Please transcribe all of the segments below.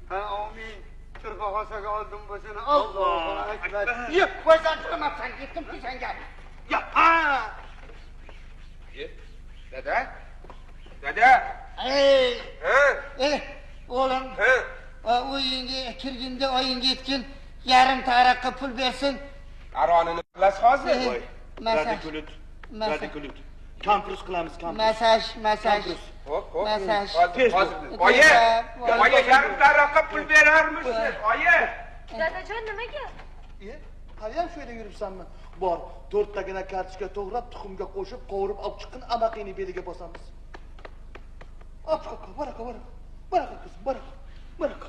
Ha, amin. Turfa hosaga oldim bo'lsini. Allohu akbar. Yo'q, qo'ysan turmabsan, ketdim ku senga. Ya, ha! Dada? Dada? O'g'lim. Uyingga kirganda oyingga aytgin, yarim taraqqa pul bersin. Aronini qilasiz hozir. Radikulut. Radikulut. Kampus qilamiz, kampus. Masaj. Hop. Masaj. Oyi, yarim taraqqa pul berarmisiz? Oyi. Dadajon nimaga? Haliyam shu yerda yuribsanmi? Bor, 4 tagina kartochka to'g'rab, tuxumga qo'shib, qovurib olib chiqqin, amaqini beliga bosamiz. Baraka, baraka qizim, baraka.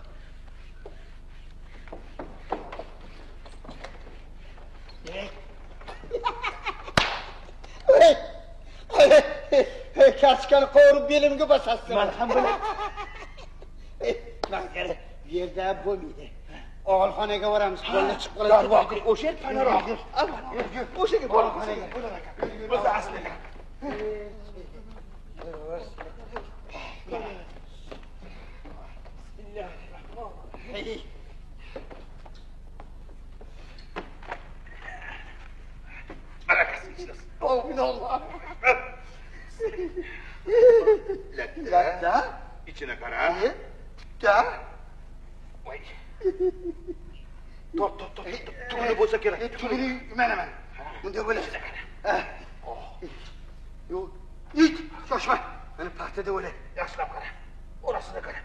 Kartochkani qovurib belimga bosasiz. Men ham bilaman. Mana yerda bo'lmaydi. Og'ilxonaga boramiz, qo'lni chiqib Darvoqe, o'sha yer panaroq. O'shaga boramiz. O'zi aslida. Barakasizsiz. Bismillah. Latta. İçine kara. Da. Voy. Top. Tug'ini bo'lsa kerak. Tug'ini mana. Bunda bo'ladi. Yo'q. It, shoshma. Mana paxtada o'la. Yaxshilab qara. Orasida qara.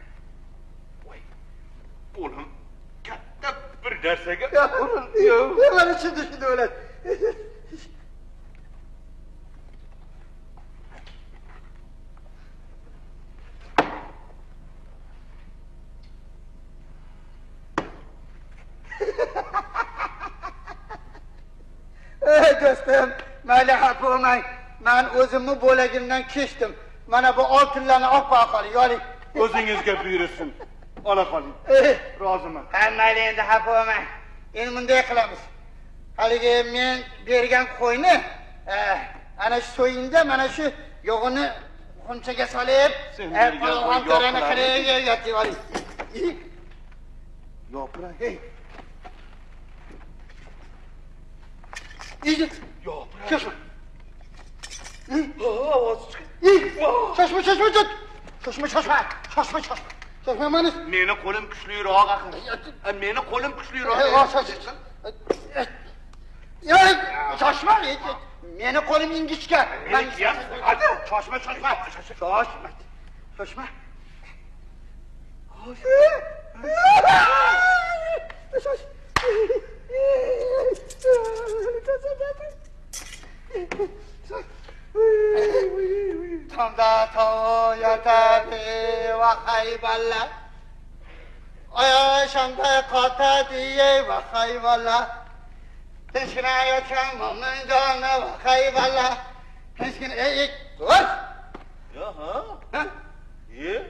Voy. O'lim katta bir narsaga. Yo'q. Mana shunda o'ladi. Do'stim, mayli xafa bo'lmang. Men o'zimni bo'lagimdan kechdim. Mana bu oltinlarni olib qo'ying, yo'ling. O'zingizga buyursin. Ola qoling. Roziman. Mayli endi xafa bo'lmang. Endi bunday qilamiz. Haligi men bergan qo'yni, ana shu so'yingda mana shu yog'ini xumchaga solib, palvon to'rani qilib yotib oling. Yopiray. İyice. Yopiray. Şaşma. Ovoz chiqdi. Şaşma. Şaşma manis. Meni qo'lim kuchliroq axir. Meni qo'lim kuchliroq. Şaşma. Meni qo'lim ingichka. Hadi, shoshma. Şaşma. Tamda yatadi va hayvalla. Ayşanda qatadi va hayvalla. Tinchina yotgan mo'min joni va hayvalla. Tinchina dur. Yo'q.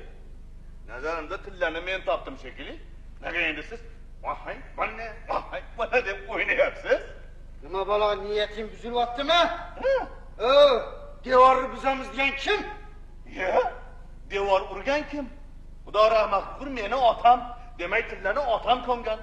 Nazarimda tillarni men topdim shekilli. Nega endi siz vahay bana deb o'ynayapsiz? Nima balo, niyating buzilyaptimi? Devorni buzamiz degan kim? Devor urgan kim? Xudo rahmat qilsin, meni otam, demak tillarni otam ko'mgan.